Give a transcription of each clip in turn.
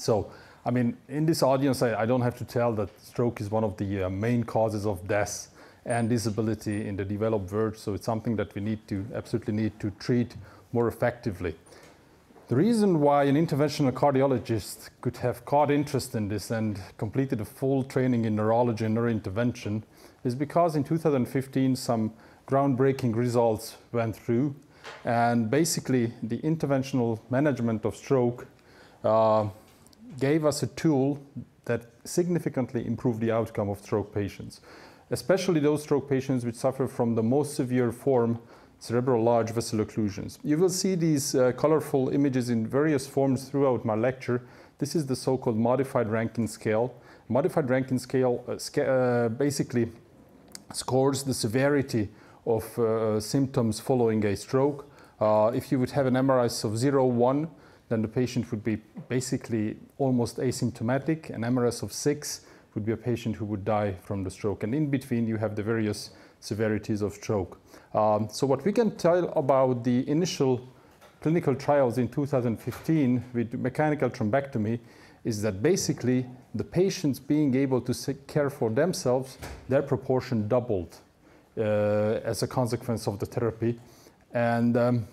So, I mean, in this audience, I don't have to tell that stroke is one of the main causes of death and disability in the developed world. So it's something that we absolutely need to treat more effectively. The reason why an interventional cardiologist could have caught interest in this and completed a full training in neurology and neurointervention is because in 2015 some groundbreaking results went through, and basically the interventional management of stroke gave us a tool that significantly improved the outcome of stroke patients, especially those stroke patients which suffer from the most severe form, cerebral large vessel occlusions. You will see these colorful images in various forms throughout my lecture. This is the so-called modified Rankin scale. Modified Rankin scale basically scores the severity of symptoms following a stroke. If you would have an MRS of 0, 1, then the patient would be basically almost asymptomatic. An MRS of 6 would be a patient who would die from the stroke. And in between, you have the various severities of stroke. So what we can tell about the initial clinical trials in 2015 with mechanical thrombectomy is that basically the patients being able to care for themselves, their proportion doubled as a consequence of the therapy. And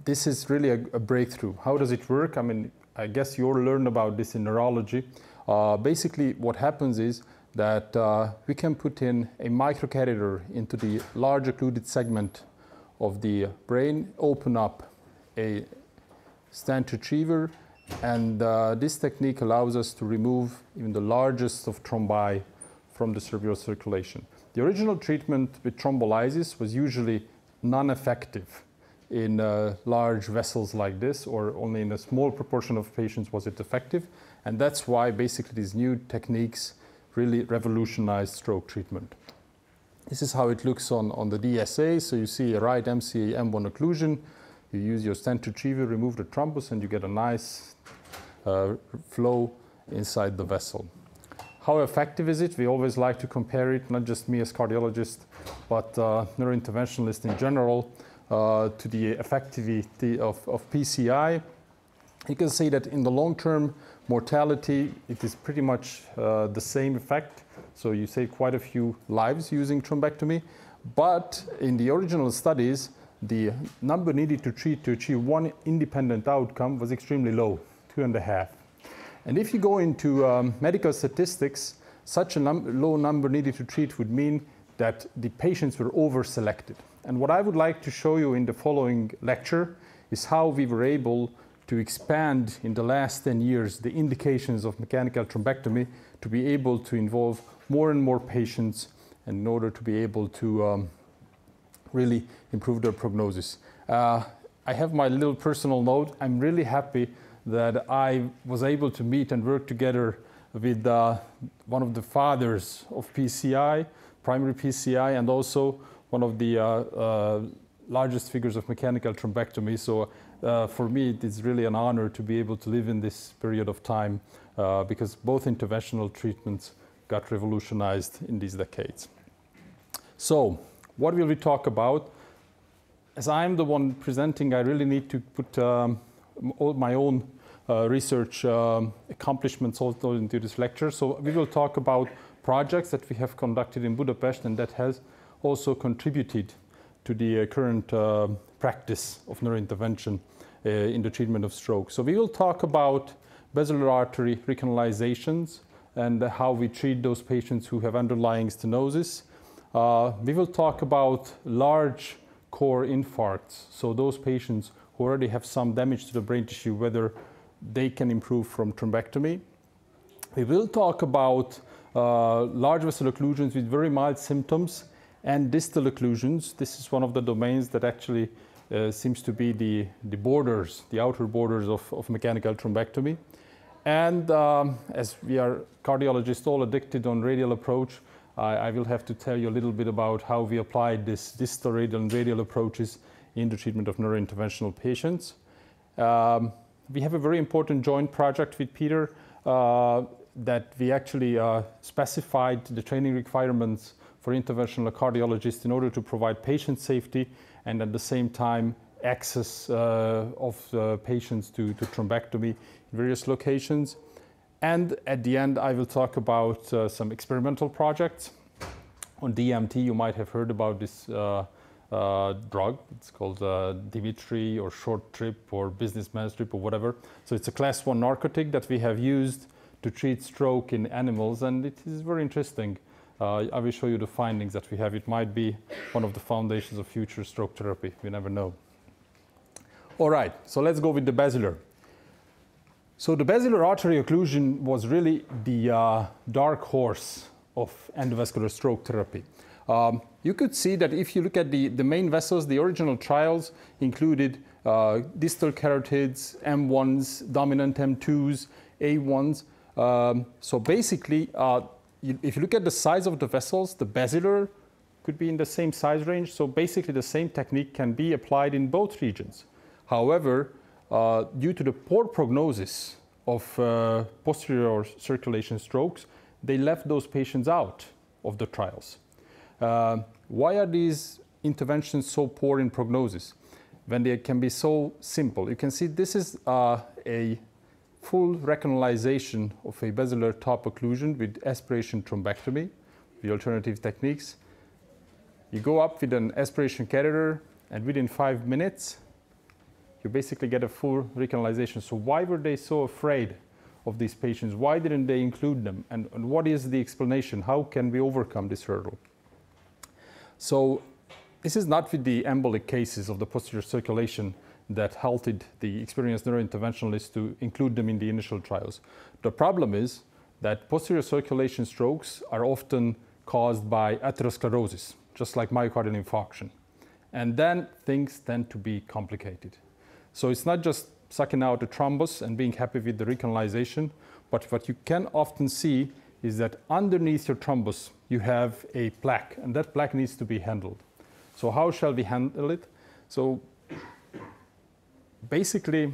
this is really a breakthrough. How does it work? I mean, I guess you all learned about this in neurology. Basically, what happens is that we can put in a microcatheter into the large occluded segment of the brain, open up a stent retriever, and this technique allows us to remove even the largest of thrombi from the cerebral circulation. The original treatment with thrombolysis was usually non-effective in large vessels like this, or only in a small proportion of patients was it effective. And that's why basically these new techniques really revolutionized stroke treatment. This is how it looks on the DSA. So you see a right MCA M1 occlusion. You use your stent retriever, remove the thrombus, and you get a nice flow inside the vessel. How effective is it? We always like to compare it, not just me as cardiologist, but neurointerventionalists in general, to the effectivity of PCI. You can say that in the long-term mortality, it is pretty much the same effect. So you save quite a few lives using thrombectomy. But in the original studies, the number needed to treat to achieve one independent outcome was extremely low, 2.5. And if you go into medical statistics, such a low number needed to treat would mean that the patients were over-selected. And what I would like to show you in the following lecture is how we were able to expand in the last 10 years the indications of mechanical thrombectomy to be able to involve more and more patients and in order to be able to really improve their prognosis. I have my little personal note. I'm really happy that I was able to meet and work together with one of the fathers of PCI, primary PCI, and also one of the largest figures of mechanical thrombectomy. So for me, it is really an honor to be able to live in this period of time because both interventional treatments got revolutionized in these decades. So what will we talk about? As I'm the one presenting, I really need to put all my own research accomplishments also into this lecture. So we will talk about projects that we have conducted in Budapest and that has also contributed to the current practice of neurointervention in the treatment of stroke. So we will talk about basilar artery recanalizations and how we treat those patients who have underlying stenosis. We will talk about large core infarcts, so those patients who already have some damage to the brain tissue, whether they can improve from thrombectomy. We will talk about large vessel occlusions with very mild symptoms and distal occlusions. This is one of the domains that actually seems to be the borders, the outer borders of mechanical thrombectomy. And as we are cardiologists all addicted on radial approach, I will have to tell you a little bit about how we applied this distal radial and radial approaches in the treatment of neurointerventional patients. We have a very important joint project with Peter that we actually specified the training requirements for interventional cardiologists in order to provide patient safety and at the same time access of patients to thrombectomy in various locations. And at the end, I will talk about some experimental projects. On DMT, you might have heard about this drug. It's called Dimitri or short trip or businessman's trip or whatever. So it's a class 1 narcotic that we have used to treat stroke in animals, and it is very interesting. I will show you the findings that we have. It might be one of the foundations of future stroke therapy. We never know. All right, so let's go with the basilar. So the basilar artery occlusion was really the dark horse of endovascular stroke therapy. You could see that if you look at the main vessels, the original trials included distal carotids, M1s, dominant M2s, A1s. So basically, if you look at the size of the vessels, the basilar could be in the same size range. So basically, the same technique can be applied in both regions. However, due to the poor prognosis of posterior circulation strokes, they left those patients out of the trials. Why are these interventions so poor in prognosis when they can be so simple? You can see this is a full recanalization of a basilar top occlusion with aspiration thrombectomy, the alternative techniques. You go up with an aspiration catheter, and within 5 minutes, you basically get a full recanalization. So why were they so afraid of these patients? Why didn't they include them? And what is the explanation? How can we overcome this hurdle? So this is not with the embolic cases of the posterior circulation that halted the experienced neurointerventionalists to include them in the initial trials. The problem is that posterior circulation strokes are often caused by atherosclerosis, just like myocardial infarction. And then things tend to be complicated. So it's not just sucking out the thrombus and being happy with the recanalization, but what you can often see is that underneath your thrombus you have a plaque, and that plaque needs to be handled. So how shall we handle it? So basically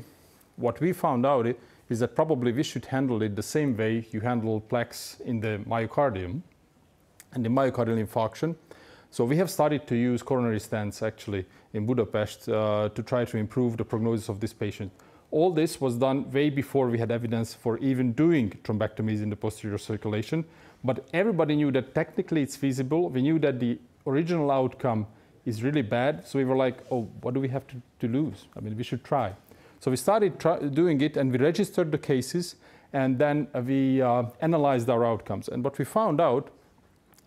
what we found out is that probably we should handle it the same way you handle plaques in the myocardium and the myocardial infarction. So we have started to use coronary stents actually in Budapest to try to improve the prognosis of this patient. All this was done way before we had evidence for even doing thrombectomies in the posterior circulation, but everybody knew that technically it's feasible. We knew that the original outcome is really bad, so we were like, oh, what do we have to lose? I mean, we should try. So we started doing it, and we registered the cases, and then we analyzed our outcomes. And what we found out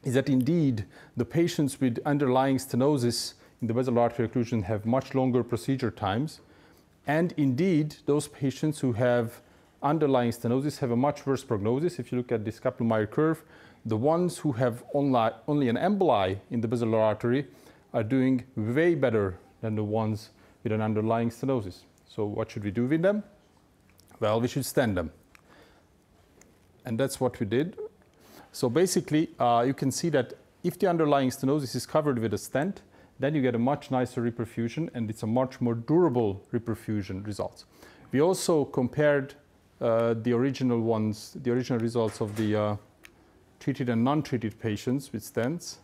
is that indeed the patients with underlying stenosis in the basilar artery occlusion have much longer procedure times. And indeed, those patients who have underlying stenosis have a much worse prognosis. If you look at this Kaplan-Meier curve, the ones who have only an emboli in the basilar artery are doing way better than the ones with an underlying stenosis. So what should we do with them? Well, we should stent them. And that's what we did. So basically, you can see that if the underlying stenosis is covered with a stent, then you get a much nicer reperfusion, and it's a much more durable reperfusion results. We also compared the original results of the treated and non-treated patients with stents.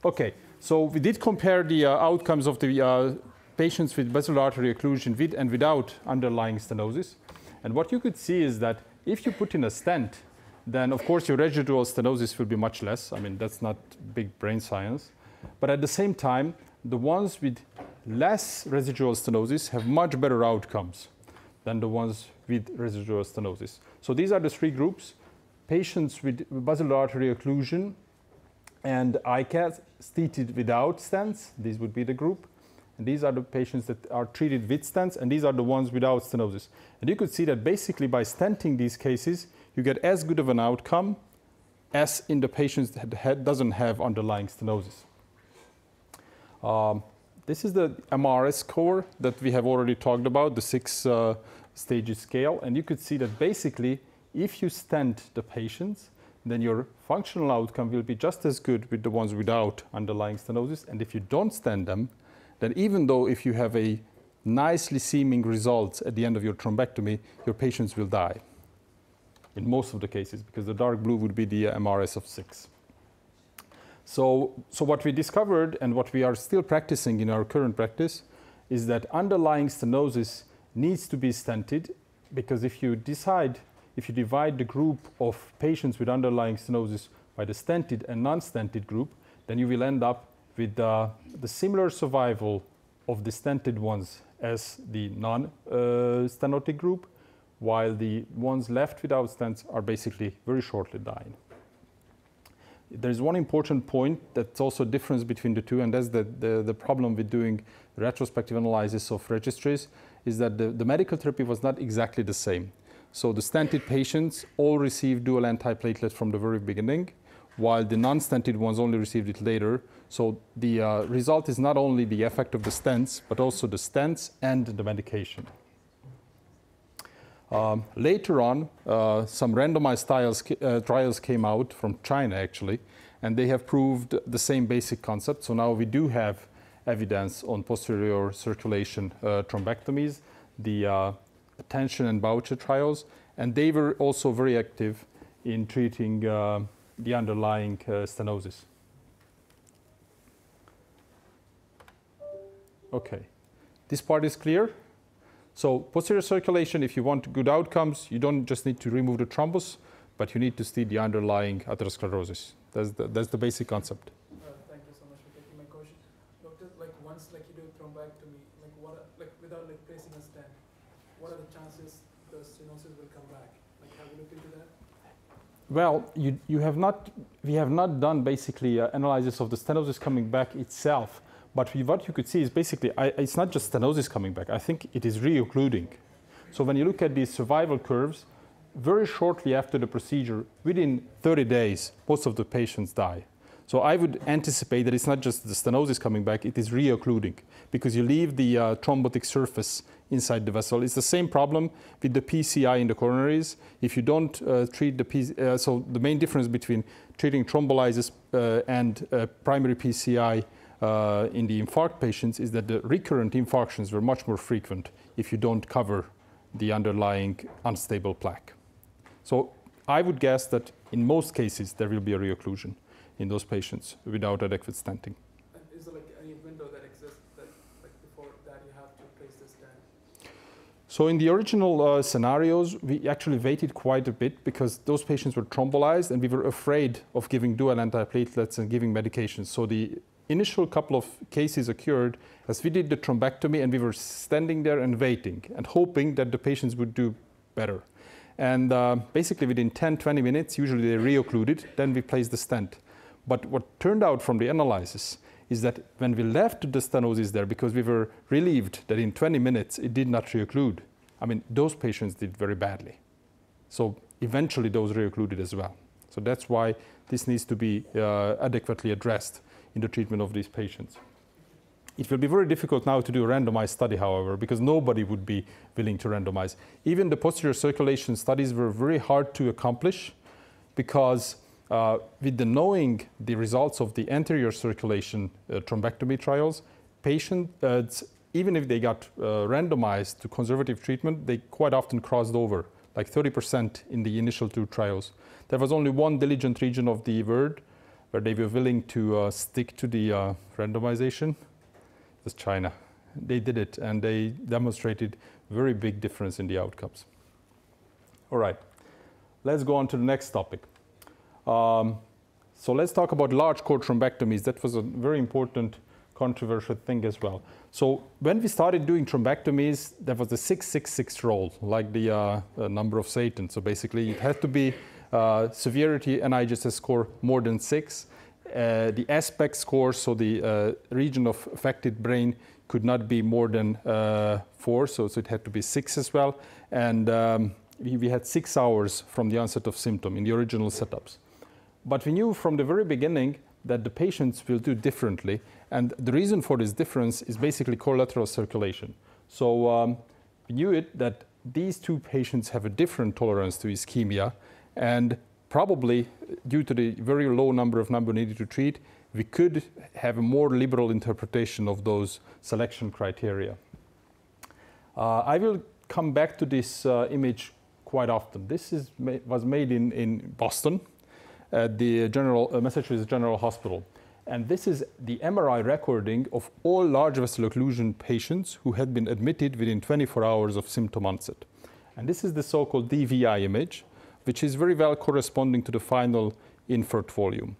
Okay, so we did compare the outcomes of the patients with basilar artery occlusion with and without underlying stenosis. And what you could see is that if you put in a stent, then of course your residual stenosis will be much less. I mean, that's not big brain science. But at the same time, the ones with less residual stenosis have much better outcomes than the ones with residual stenosis. So these are the three groups: patients with basilar artery occlusion and ICAS treated without stents. These would be the group. And these are the patients that are treated with stents, and these are the ones without stenosis. And you could see that basically by stenting these cases, you get as good of an outcome as in the patients that doesn't have underlying stenosis. This is the MRS score that we have already talked about, the 6 stages scale. And you could see that basically, if you stent the patients, then your functional outcome will be just as good with the ones without underlying stenosis. And if you don't stent them, then even though if you have a nicely seeming results at the end of your thrombectomy, your patients will die in most of the cases, because the dark blue would be the MRS of 6. So what we discovered and what we are still practicing in our current practice is that underlying stenosis needs to be stented, because if you divide the group of patients with underlying stenosis by the stented and non-stented group, then you will end up with the similar survival of the stented ones as the non-stenotic group, while the ones left without stents are basically very shortly dying. There's one important point that's also a difference between the two, and that's the problem with doing retrospective analysis of registries, is that the medical therapy was not exactly the same. So the stented patients all received dual antiplatelet from the very beginning, while the non-stented ones only received it later. So the result is not only the effect of the stents, but also the stents and the medication. Later on, some randomized trials came out from China, actually, and they have proved the same basic concept. So now we do have evidence on posterior circulation thrombectomies, the attention and Boucher trials, and they were also very active in treating the underlying stenosis. Okay, this part is clear. So posterior circulation, if you want good outcomes, you don't just need to remove the thrombus, but you need to see the underlying atherosclerosis. That's the basic concept. Thank you so much for taking my question. Doctor, once you do thrombectomy, without placing a stent, what are the chances the stenosis will come back? Have you looked into that? Well, we have not done basically analysis of the stenosis coming back itself. But what you could see is basically, it's not just stenosis coming back. I think it is reoccluding. So when you look at these survival curves, very shortly after the procedure, within 30 days, most of the patients die. So I would anticipate that it's not just the stenosis coming back, it is reoccluding, because you leave the thrombotic surface inside the vessel. It's the same problem with the PCI in the coronaries. If you don't treat the PCI, so the main difference between treating thrombolysis and primary PCI in the infarct patients is that the recurrent infarctions were much more frequent if you don't cover the underlying unstable plaque. So I would guess that in most cases there will be a reocclusion in those patients without adequate stenting. And is there any window that exists that before that you have to place the stent? So in the original scenarios, we actually waited quite a bit because those patients were thrombolized and we were afraid of giving dual antiplatelets and giving medications. So the initial couple of cases occurred as we did the thrombectomy and we were standing there and waiting and hoping that the patients would do better. And basically within 10-20 minutes, usually they reoccluded, then we placed the stent. But what turned out from the analysis is that when we left the stenosis there, because we were relieved that in 20 minutes it did not reocclude, I mean, those patients did very badly. So eventually those reoccluded as well. So that's why this needs to be adequately addressed in the treatment of these patients. It will be very difficult now to do a randomized study, however, because nobody would be willing to randomize. Even the posterior circulation studies were very hard to accomplish because with the knowing the results of the anterior circulation thrombectomy trials, patients, even if they got randomized to conservative treatment, they quite often crossed over, like 30% in the initial two trials. There was only one diligent region of the world where they were willing to stick to the randomization. It's China. They did it, and they demonstrated very big difference in the outcomes. All right, let's go on to the next topic. So let's talk about large core thrombectomies. That was a very important controversial thing as well. So when we started doing thrombectomies, there was the 666 rule, like the number of Satan. So basically, it had to be severity NIHSS score more than 6. The aspect score, so the region of affected brain, could not be more than 4, so it had to be 6 as well. And we had 6 hours from the onset of symptom in the original setups. But we knew from the very beginning that the patients will do differently. And the reason for this difference is basically collateral circulation. So we knew that these two patients have a different tolerance to ischemia. And probably due to the very low number needed to treat, we could have a more liberal interpretation of those selection criteria. I will come back to this image quite often. This was made in Boston at the Massachusetts General Hospital. And this is the MRI recording of all large vessel occlusion patients who had been admitted within 24 hours of symptom onset. And this is the so-called DVI image, which is very well corresponding to the final invert volume.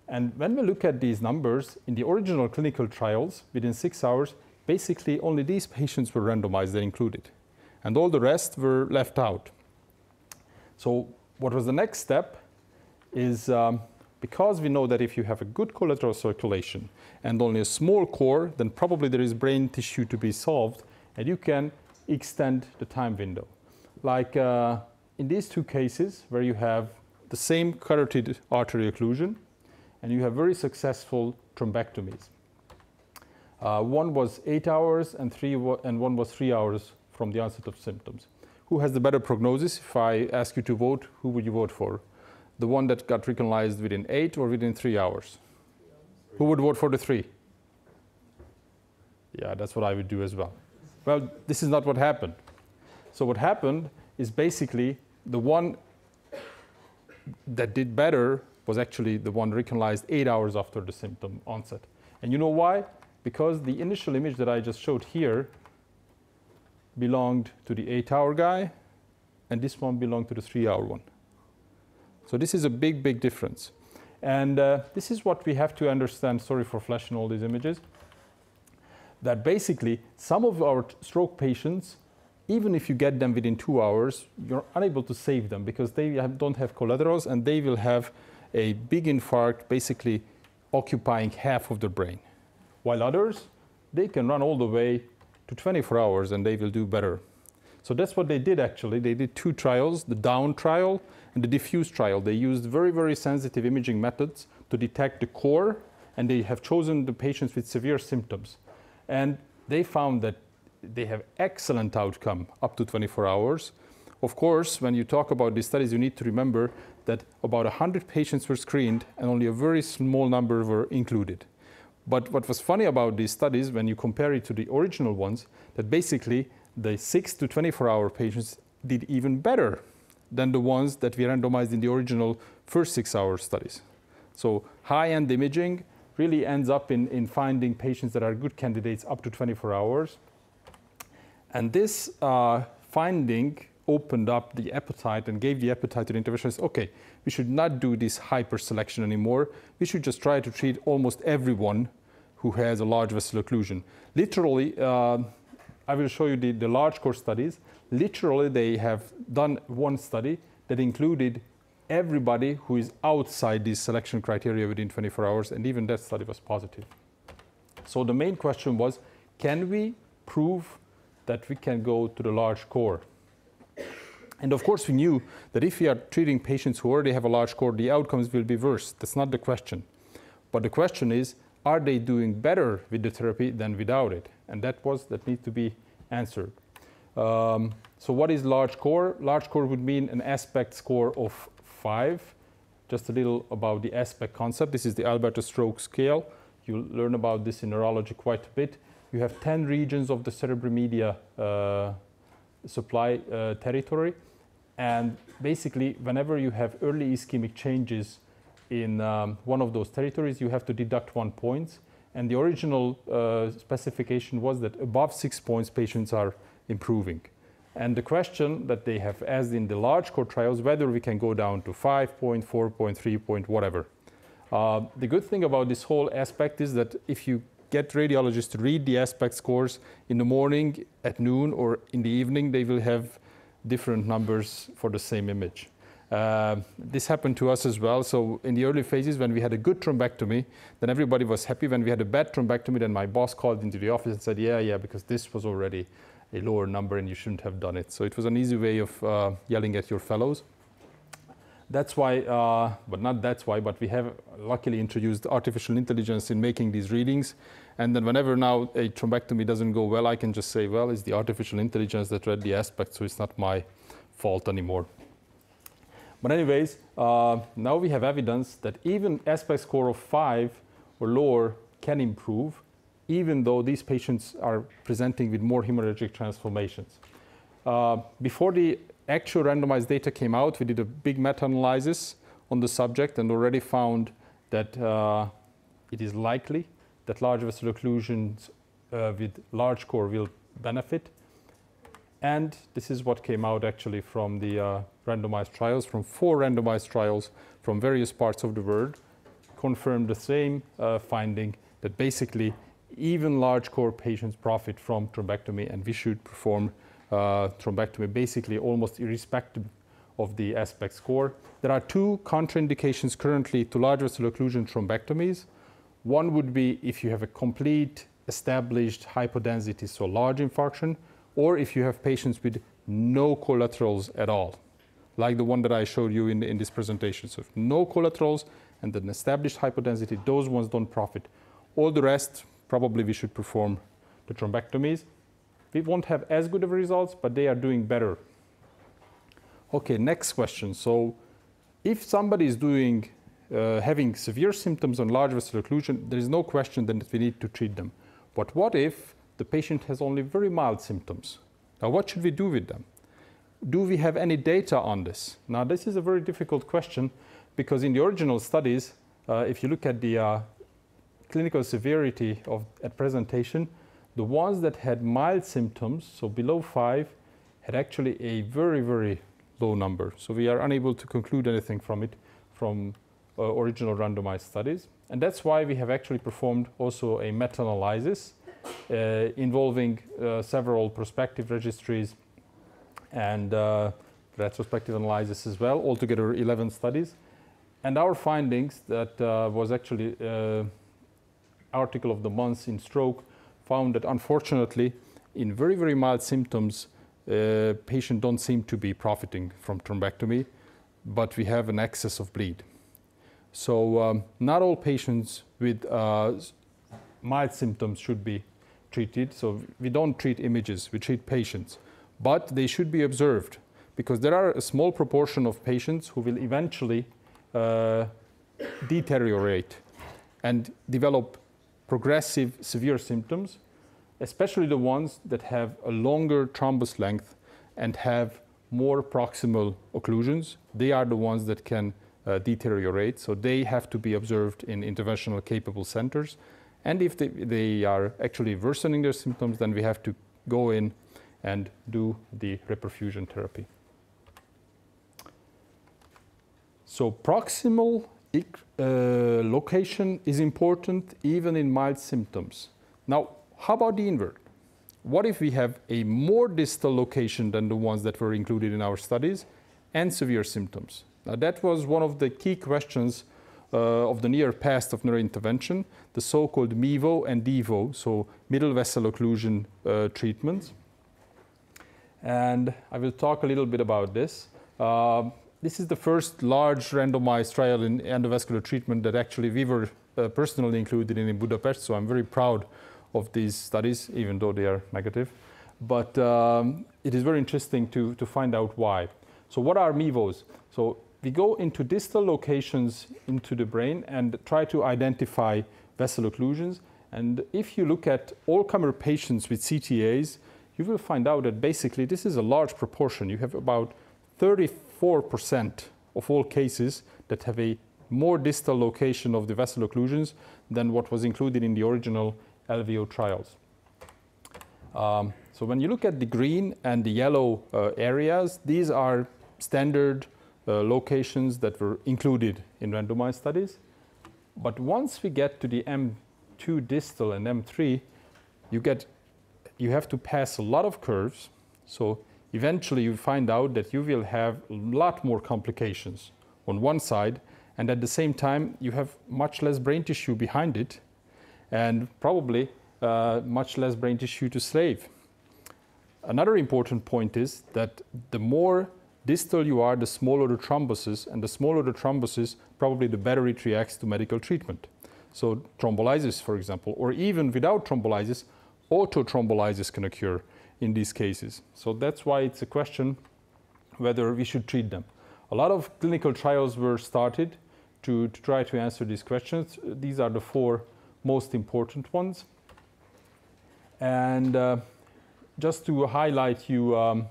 And when we look at these numbers, in the original clinical trials, within 6 hours, basically only these patients were randomized and included. And all the rest were left out. So what was the next step is, because we know that if you have a good collateral circulation and only a small core, then probably there is brain tissue to be solved, and you can extend the time window. Like in these two cases, where you have the same carotid artery occlusion, and you have very successful thrombectomies. One was 8 hours and one was 3 hours from the onset of symptoms. Who has the better prognosis? If I ask you to vote, who would you vote for? The one that got recognized within 8 or within 3 hours? Who would vote for the 3? Yeah, that's what I would do as well. Well, this is not what happened. So what happened is basically the one that did better was actually the one recognized 8 hours after the symptom onset. And you know why? Because the initial image that I just showed here belonged to the 8-hour guy, and this one belonged to the 3-hour one. So this is a big, big difference. And this is what we have to understand, sorry for flashing all these images, that basically some of our stroke patients, even if you get them within 2 hours, you're unable to save them because they don't have collaterals and they will have a big infarct basically occupying half of the brain. While others, they can run all the way to 24 hours and they will do better. So that's what they did actually. They did 2 trials, the down trial and the diffuse trial. They used very, very sensitive imaging methods to detect the core, and they have chosen the patients with severe symptoms. And they found that they have excellent outcome up to 24 hours. Of course, when you talk about these studies, you need to remember that about 100 patients were screened and only a very small number were included. But what was funny about these studies, when you compare it to the original ones, that basically the 6 to 24-hour patients did even better than the ones that we randomized in the original first 6-hour studies. So high-end imaging really ends up in finding patients that are good candidates up to 24 hours. And this finding opened up the appetite and gave the appetite to the interventionists, okay, we should not do this hyper selection anymore. We should just try to treat almost everyone who has a large vessel occlusion. Literally, I will show you the large core studies. Literally, they have done one study that included everybody who is outside these selection criteria within 24 hours, and even that study was positive. So the main question was, can we prove that we can go to the large core? And of course, we knew that if we are treating patients who already have a large core, the outcomes will be worse. That's not the question. But the question is, are they doing better with the therapy than without it? And that needs to be answered. So what is large core? Large core would mean an aspect score of 5. Just a little about the aspect concept. This is the Alberta Stroke Scale. You'll learn about this in neurology quite a bit. You have 10 regions of the cerebromedia supply territory. And basically, whenever you have early ischemic changes in one of those territories, you have to deduct 1 point. And the original specification was that above 6 points, patients are improving. And the question that they have asked in the large core trials, whether we can go down to 5 point, 4 point, 3 point, whatever. The good thing about this whole aspect is that if you get radiologists to read the aspect scores in the morning, at noon, or in the evening, they will have different numbers for the same image. This happened to us as well. So in the early phases, when we had a good thrombectomy, then everybody was happy. When we had a bad thrombectomy, then my boss called into the office and said, yeah, because this was already a lower number and you shouldn't have done it. So it was an easy way of yelling at your fellows. That's why, but not that's why, but we have luckily introduced artificial intelligence in making these readings. And then whenever now a thrombectomy doesn't go well, I can just say, well, it's the artificial intelligence that read the aspect, so it's not my fault anymore. But anyways, now we have evidence that even aspect score of 5 or lower can improve, even though these patients are presenting with more hemorrhagic transformations. Before the actual randomized data came out, we did a big meta-analysis on the subject and already found that it is likely that large vessel occlusions with large core will benefit. And this is what came out actually from the randomized trials, from 4 randomized trials from various parts of the world, confirmed the same finding, that basically even large core patients profit from thrombectomy, and we should perform thrombectomy basically almost irrespective of the aspect score. There are 2 contraindications currently to large vessel occlusion thrombectomies. One would be if you have a complete established hypodensity, so large infarction, or if you have patients with no collaterals at all, like the one that I showed you in this presentation. So if no collaterals and an established hypodensity, those ones don't profit. All the rest, probably we should perform the thrombectomies. We won't have as good of results, but they are doing better. Okay, next question. So if somebody is doing, having severe symptoms on large vessel occlusion, there is no question then that we need to treat them. But what if the patient has only very mild symptoms? Now, what should we do with them? Do we have any data on this? Now, this is a very difficult question because in the original studies, if you look at the clinical severity at presentation, the ones that had mild symptoms, so below 5, had actually a very, very low number. So we are unable to conclude anything from it from original randomized studies. And that's why we have actually performed also a meta-analysis involving several prospective registries and retrospective analysis as well, altogether 11 studies. And our findings, that was actually article of the month in stroke, found that unfortunately in very, very mild symptoms, patients don't seem to be profiting from thrombectomy, but we have an excess of bleed. So not all patients with mild symptoms should be treated. So we don't treat images, we treat patients. But they should be observed because there are a small proportion of patients who will eventually deteriorate and develop progressive severe symptoms, especially the ones that have a longer thrombus length and have more proximal occlusions. They are the ones that can deteriorate, so they have to be observed in interventional capable centers. And if they are actually worsening their symptoms, then we have to go in and do the reperfusion therapy. So proximal location is important even in mild symptoms. Now, how about the invert? What if we have a more distal location than the ones that were included in our studies and severe symptoms? Now, that was one of the key questions of the near past of neurointervention, the so-called MIVO and DIVO, so middle vessel occlusion treatments. And I will talk a little bit about this. This is the first large randomized trial in endovascular treatment that actually we were personally included in Budapest, so I'm very proud of these studies, even though they are negative. But it is very interesting to find out why. So what are MIVOs? So we go into distal locations into the brain and try to identify vessel occlusions. And if you look at all-comer patients with CTAs, you will find out that basically this is a large proportion. You have about 34% of all cases that have a more distal location of the vessel occlusions than what was included in the original LVO trials. So when you look at the green and the yellow areas, these are standard locations that were included in randomized studies. But once we get to the M2 distal and M3, you have to pass a lot of curves. So eventually you find out that you will have a lot more complications on one side, and at the same time you have much less brain tissue behind it, and probably much less brain tissue to save. Another important point is that the more distal you are, the smaller the thrombosis, and the smaller the thrombosis, probably the better it reacts to medical treatment. So thrombolysis, for example, or even without thrombolysis, autothrombolysis can occur in these cases. So that's why it's a question whether we should treat them. A lot of clinical trials were started to try to answer these questions. These are the 4 most important ones. And just to highlight you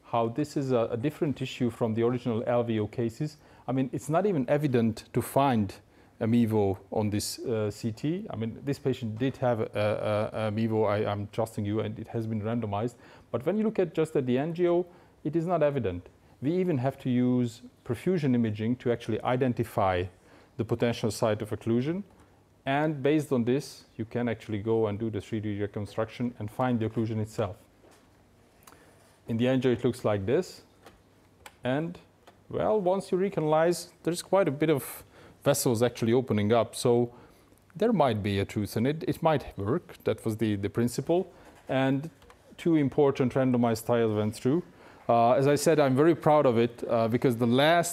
how this is a different issue from the original LVO cases. I mean, it's not even evident to find a MEVO on this CT. I mean, this patient did have a MEVO, I'm trusting you, and it has been randomized. But when you look at just at the angio, it is not evident. We even have to use perfusion imaging to actually identify the potential site of occlusion. And based on this, you can actually go and do the 3D reconstruction and find the occlusion itself. In the angio, it looks like this. And, well, once you recanalize, there's quite a bit of vessels actually opening up. So there might be a truth in it. It might work. That was the principle. And 2 important randomized trials went through. As I said, I'm very proud of it because the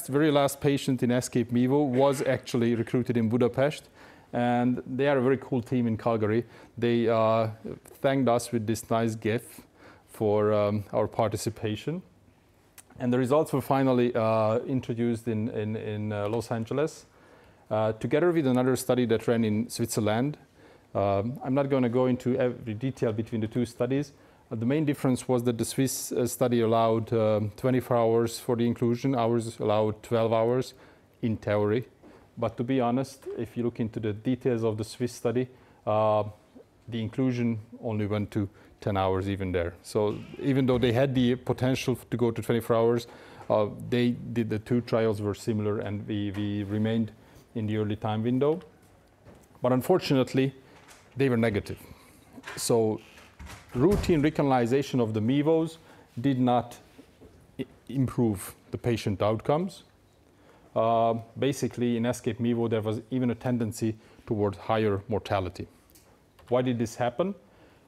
very last patient in ESCAPE MEVO was actually recruited in Budapest. And they are a very cool team in Calgary. They thanked us with this nice gift for our participation. And the results were finally introduced in Los Angeles, together with another study that ran in Switzerland. I'm not going to go into every detail between the 2 studies. The main difference was that the Swiss study allowed 24 hours for the inclusion. Ours allowed 12 hours in theory. But to be honest, if you look into the details of the Swiss study, the inclusion only went to 10 hours even there. So even though they had the potential to go to 24 hours, the 2 trials were similar, and we remained in the early time window. But unfortunately, they were negative. So routine recanalization of the MEVOs did not improve the patient outcomes. Basically, in ESCAPE MEVO, there was even a tendency toward higher mortality. Why did this happen?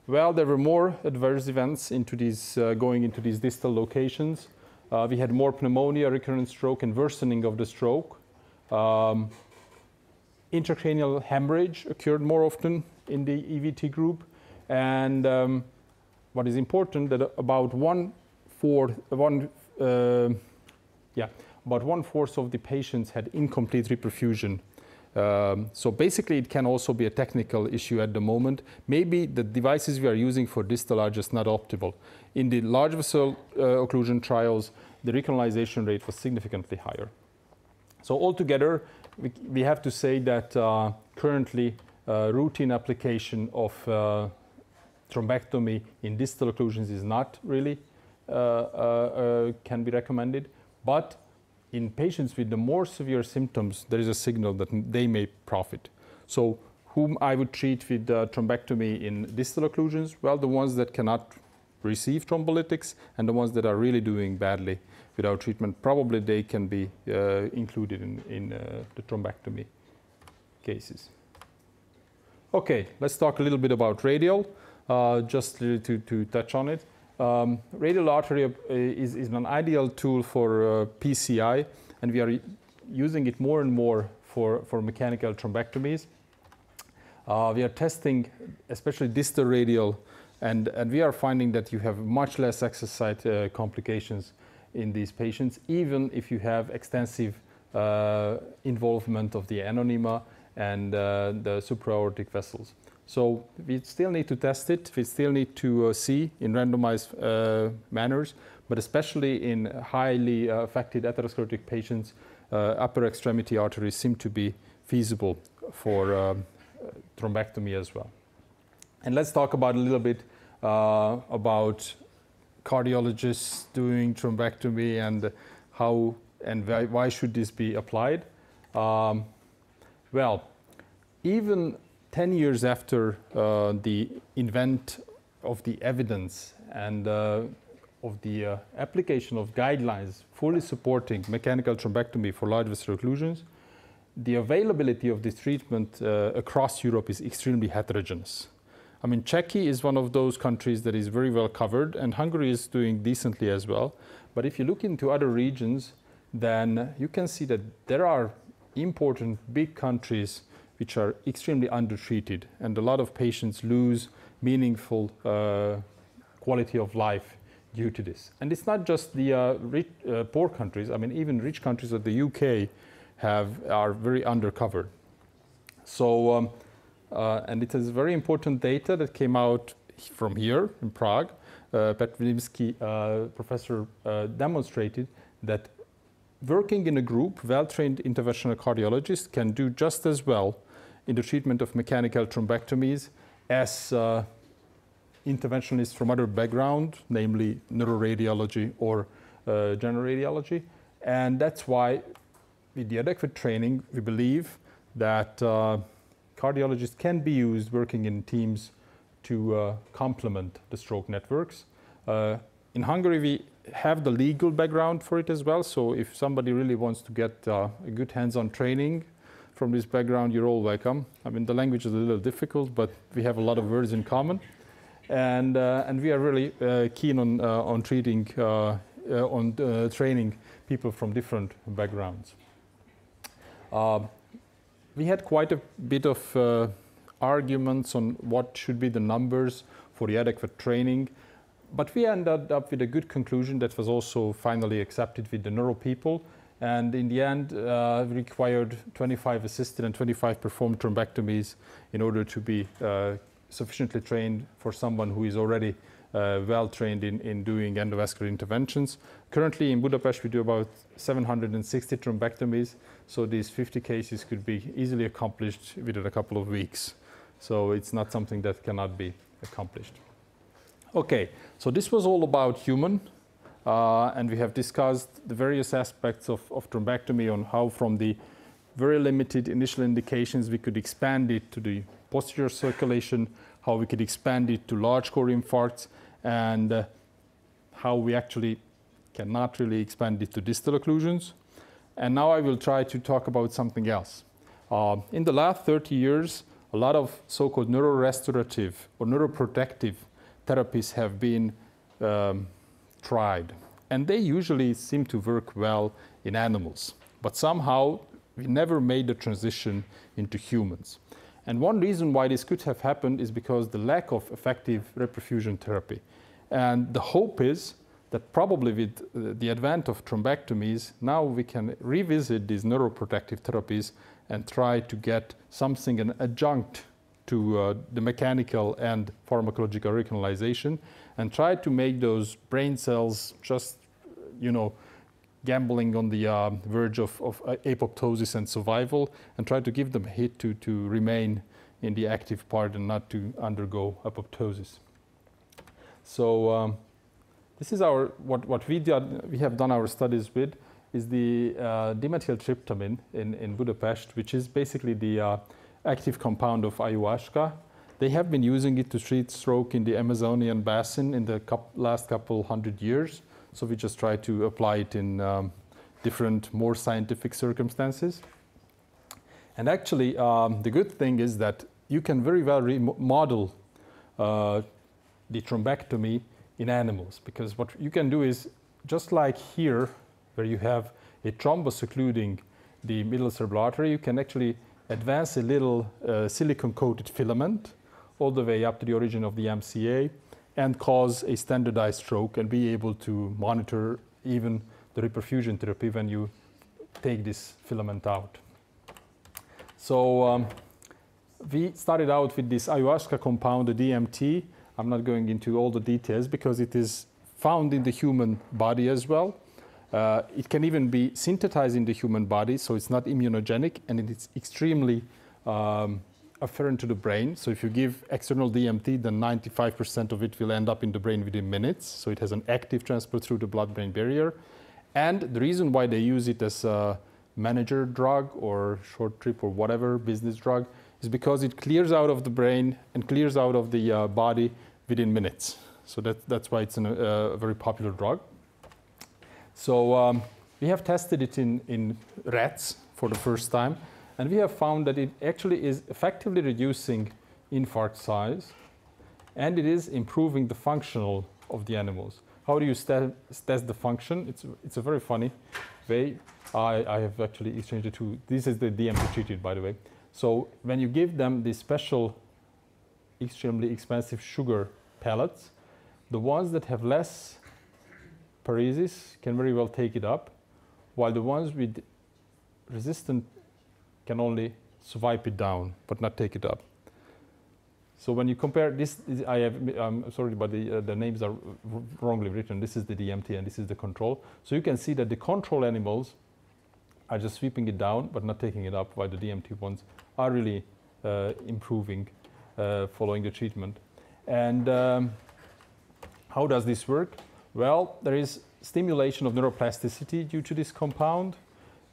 Well, there were more adverse events into these, going into these distal locations. We had more pneumonia, recurrent stroke, and worsening of the stroke. Intracranial hemorrhage occurred more often in the EVT group. And what is important, that about about 1/4 of the patients had incomplete reperfusion. So basically, it can also be a technical issue at the moment. Maybe the devices we are using for distal are just not optimal. In the large vessel occlusion trials, the recanalization rate was significantly higher. So altogether, we have to say that currently, routine application of thrombectomy in distal occlusions is not really can be recommended. But in patients with the more severe symptoms, there is a signal that they may profit. So whom I would treat with thrombectomy in distal occlusions? Well, the ones that cannot receive thrombolytics and the ones that are really doing badly without treatment, probably they can be included in the thrombectomy cases. Okay, let's talk a little bit about radial, just to touch on it. Radial artery is an ideal tool for PCI, and we are using it more and more for mechanical thrombectomies. We are testing especially distal radial, and we are finding that you have much less access site complications in these patients, even if you have extensive involvement of the anonyma and the supraortic vessels. So we still need to test it. We still need to see in randomized manners, but especially in highly affected atherosclerotic patients, upper extremity arteries seem to be feasible for thrombectomy as well. And let's talk about a little bit about cardiologists doing thrombectomy and how and why should this be applied. Well, even 10 years after the invent of the evidence and of the application of guidelines fully supporting mechanical thrombectomy for large vessel occlusions, the availability of this treatment across Europe is extremely heterogeneous. I mean, Czechia is one of those countries that is very well covered, and Hungary is doing decently as well. But if you look into other regions, then you can see that there are important big countries which are extremely undertreated, and a lot of patients lose meaningful quality of life due to this. And it's not just the poor countries. I mean, even rich countries of the UK are very undercovered. So, and it is very important data that came out from here in Prague. Petr Vinimsky, professor, demonstrated that working in a group, well-trained interventional cardiologists can do just as well in the treatment of mechanical thrombectomies as interventionists from other background, namely neuroradiology or general radiology. And that's why, with the adequate training, we believe that cardiologists can be used working in teams to complement the stroke networks. In Hungary, we have the legal background for it as well. So if somebody really wants to get a good hands-on training from this background, you're all welcome. I mean, the language is a little difficult, but we have a lot of words in common. And we are really keen on treating, training people from different backgrounds. We had quite a bit of arguments on what should be the numbers for the adequate training, but we ended up with a good conclusion that was also finally accepted with the neuro people. And in the end, we required 25 assisted and 25 performed thrombectomies in order to be sufficiently trained for someone who is already well trained in doing endovascular interventions. Currently in Budapest, we do about 760 thrombectomies, so these 50 cases could be easily accomplished within a couple of weeks. So it's not something that cannot be accomplished. Okay, so this was all about human, and we have discussed the various aspects of thrombectomy on how from the very limited initial indications we could expand it to the posterior circulation, how we could expand it to large core infarcts, and how we actually cannot really expand it to distal occlusions. And now I will try to talk about something else. In the last 30 years, a lot of so-called neurorestorative or neuroprotective therapies have been tried. And they usually seem to work well in animals. But somehow, we never made the transition into humans. And one reason why this could have happened is because the lack of effective reperfusion therapy. And the hope is that probably with the advent of thrombectomies, now we can revisit these neuroprotective therapies and try to get something, an adjunct to the mechanical and pharmacological recanalization, and try to make those brain cells just, you know, gambling on the verge of apoptosis and survival, and try to give them a hit to remain in the active part and not to undergo apoptosis. So this is our what we have done our studies with is the dimethyltryptamine in Budapest, which is basically the active compound of ayahuasca. They have been using it to treat stroke in the Amazonian basin in the last couple hundred years. So we just try to apply it in different, more scientific circumstances. And actually, the good thing is that you can very well remodel the thrombectomy in animals, because what you can do is, just like here, where you have a thrombus occluding the middle cerebral artery, you can actually advance a little silicon-coated filament all the way up to the origin of the MCA and cause a standardized stroke and be able to monitor even the reperfusion therapy when you take this filament out. So we started out with this ayahuasca compound, the DMT. I'm not going into all the details because it is found in the human body as well. It can even be synthesized in the human body, so it's not immunogenic, and it's extremely afferent to the brain. So if you give external DMT, then 95% of it will end up in the brain within minutes. So it has an active transport through the blood-brain barrier. And the reason why they use it as a manager drug or short trip or whatever business drug is because it clears out of the brain and clears out of the body within minutes. So that's why it's a very popular drug. So we have tested it in rats for the first time, and we have found that it actually is effectively reducing infarct size, and it is improving the functional of the animals. How do you test the function? It's a very funny way. I have actually exchanged the two. This is the DMT treated, by the way. So when you give them these special, extremely expensive sugar pellets, the ones that have less paresis can very well take it up, while the ones with resistant can only swipe it down, but not take it up. So when you compare this, I'm sorry, but the names are wrongly written. This is the DMT and this is the control. So you can see that the control animals are just sweeping it down but not taking it up, while the DMT ones are really improving following the treatment. And how does this work? Well, there is stimulation of neuroplasticity due to this compound.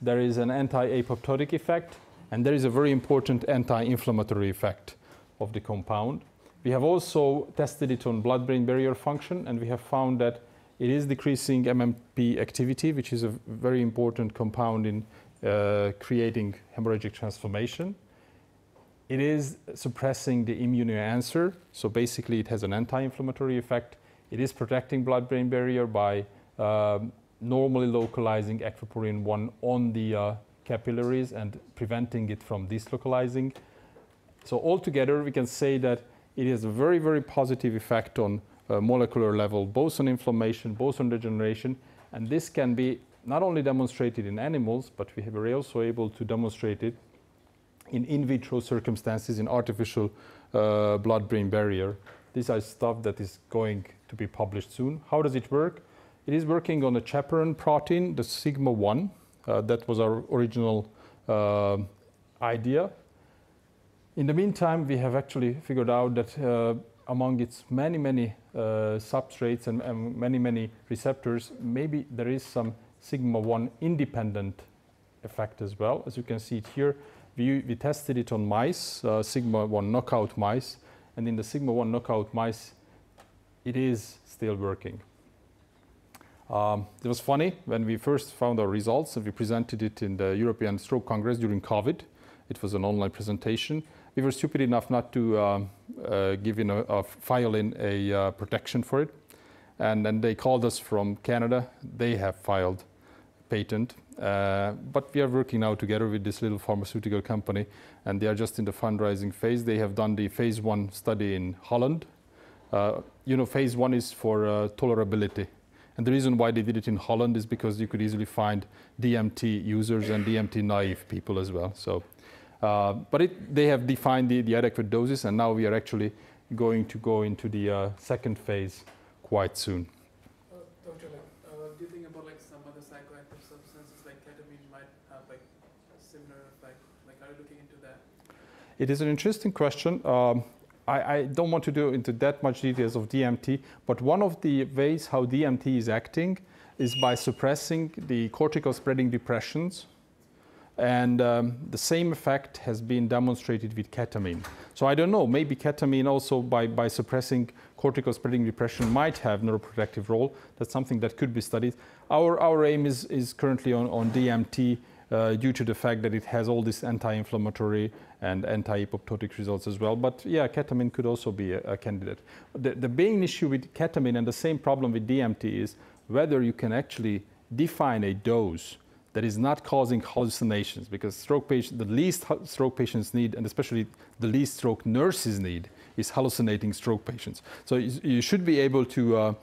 There is an anti-apoptotic effect, and there is a very important anti-inflammatory effect of the compound. We have also tested it on blood-brain barrier function, and we have found that it is decreasing MMP activity, which is a very important compound in creating hemorrhagic transformation. It is suppressing the immunoanswer, so basically it has an anti-inflammatory effect. It is protecting blood-brain barrier by normally localizing aquaporin 1 on the capillaries and preventing it from deslocalizing. So altogether, we can say that it has a very, very positive effect on molecular level, both on inflammation, both on degeneration, and this can be not only demonstrated in animals, but we were also able to demonstrate it in vitro circumstances in artificial blood-brain barrier. These are stuff that is going to be published soon. How does it work? It is working on a chaperone protein, the sigma-1. That was our original idea. In the meantime, we have actually figured out that among its many substrates and many receptors, maybe there is some sigma-1 independent effect as well. As you can see it here, we tested it on mice, sigma-1 knockout mice, and in the sigma-1 knockout mice, it is still working. It was funny when we first found our results and we presented it in the European Stroke Congress during COVID. It was an online presentation. We were stupid enough not to file in a protection for it. And then they called us from Canada. They have filed a patent. But we are working now together with this little pharmaceutical company, and they are just in the fundraising phase. They have done the phase 1 study in Holland. Phase 1 is for tolerability. And the reason why they did it in Holland is because you could easily find DMT users and DMT naive people as well. So, but they have defined the adequate doses, and now we are actually going to go into the second phase quite soon. Doctor, do you think about some other psychoactive substances like ketamine might have a similar effect? Are you looking into that? It is an interesting question. I don't want to go into that much details of DMT, but one of the ways how DMT is acting is by suppressing the cortical spreading depressions. And the same effect has been demonstrated with ketamine. So I don't know, maybe ketamine also by suppressing cortical spreading depression might have neuroprotective role. That's something that could be studied. Our aim is currently on DMT due to the fact that it has all this anti-inflammatory and anti-apoptotic results as well. But yeah, ketamine could also be a candidate. The main issue with ketamine and the same problem with DMT is whether you can actually define a dose that is not causing hallucinations, because the least stroke patients need, and especially the least stroke nurses need, is hallucinating stroke patients. So you should be able to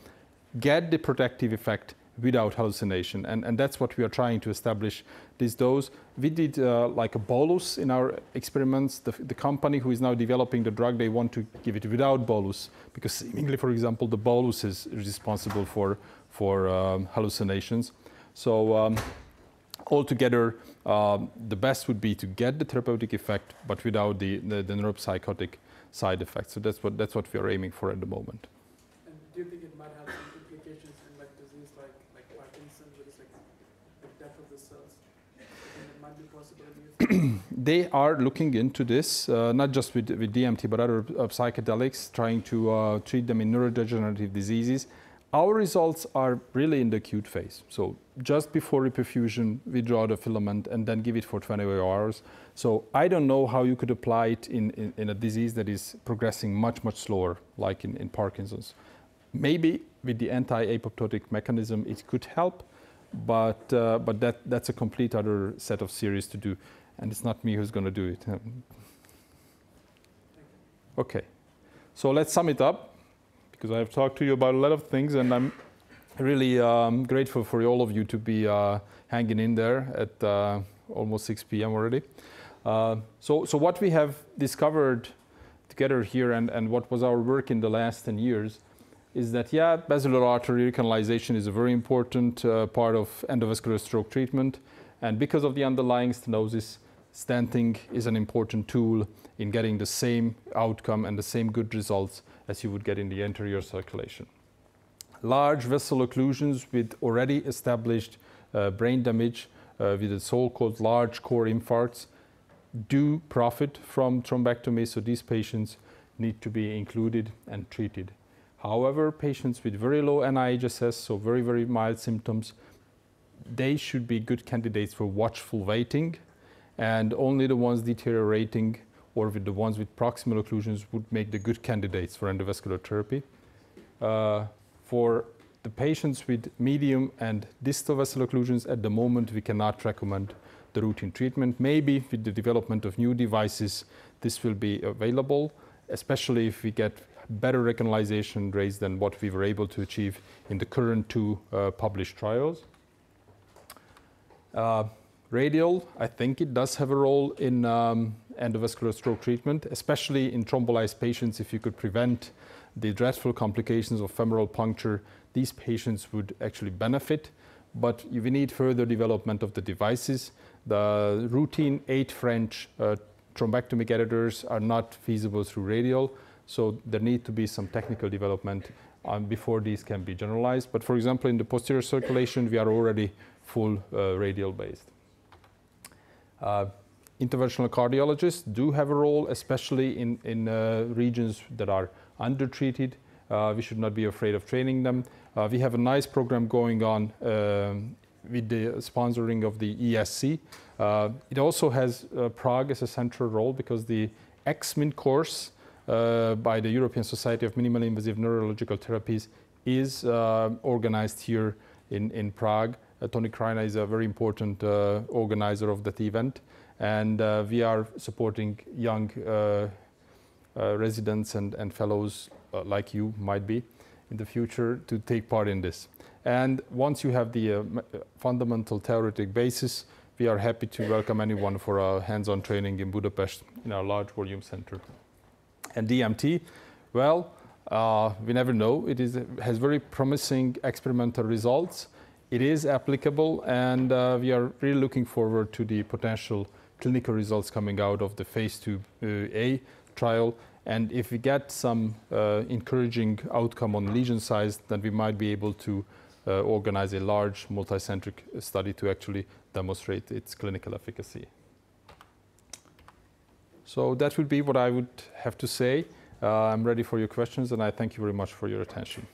get the protective effect without hallucination, and that's what we are trying to establish this dose. We did like a bolus in our experiments. The company who is now developing the drug, they want to give it without bolus, because seemingly, for example, the bolus is responsible for hallucinations. So altogether, the best would be to get the therapeutic effect, but without the neuropsychotic side effects. So that's what we are aiming for at the moment. And do you think it might have some implications in disease like Parkinson's, which is the death of the cells? Do you think it might be possible? They are looking into this, not just with DMT, but other psychedelics, trying to treat them in neurodegenerative diseases. Our results are really in the acute phase. So just before reperfusion, we draw the filament and then give it for 24 hours. So I don't know how you could apply it in a disease that is progressing much slower, like in Parkinson's. Maybe with the anti-apoptotic mechanism, it could help, but that's a complete other set of series to do. And it's not me who's going to do it. Okay, so let's sum it up, because I have talked to you about a lot of things, and I'm really grateful for all of you to be hanging in there at almost 6 p.m. already. So what we have discovered together here, and what was our work in the last 10 years, is that, yeah, basilar artery recanalization is a very important part of endovascular stroke treatment. And because of the underlying stenosis, stenting is an important tool in getting the same outcome and the same good results as you would get in the anterior circulation. Large vessel occlusions with already established brain damage with the so-called large core infarcts do profit from thrombectomy, so these patients need to be included and treated. However, patients with very low NIHSS, so very, very mild symptoms, they should be good candidates for watchful waiting, and only the ones deteriorating or with the ones with proximal occlusions would make the good candidates for endovascular therapy. For the patients with medium and distal vessel occlusions, at the moment we cannot recommend the routine treatment. Maybe with the development of new devices, this will be available, especially if we get better recanalization rates than what we were able to achieve in the current two published trials. Radial, I think it does have a role in endovascular stroke treatment, especially in thrombolized patients. If you could prevent the dreadful complications of femoral puncture, these patients would actually benefit, but we need further development of the devices. The routine 8 French thrombectomy catheters are not feasible through radial, so there need to be some technical development before these can be generalized. But for example, in the posterior circulation, we are already full radial based. Interventional cardiologists do have a role, especially in regions that are undertreated. We should not be afraid of training them. We have a nice program going on with the sponsoring of the ESC. It also has Prague as a central role because the ExMIN course by the European Society of Minimally Invasive Neurological Therapies is organized here in Prague. Tony Kreiner is a very important organizer of that event, and we are supporting young residents and fellows like you might be in the future to take part in this. And once you have the fundamental theoretic basis, we are happy to welcome anyone for a hands-on training in Budapest in our large volume center. And DMT, well, we never know. It has very promising experimental results. It is applicable, and we are really looking forward to the potential clinical results coming out of the phase 2A trial. And if we get some encouraging outcome on lesion size, then we might be able to organize a large multicentric study to actually demonstrate its clinical efficacy. So that would be what I would have to say. I'm ready for your questions, and I thank you very much for your attention.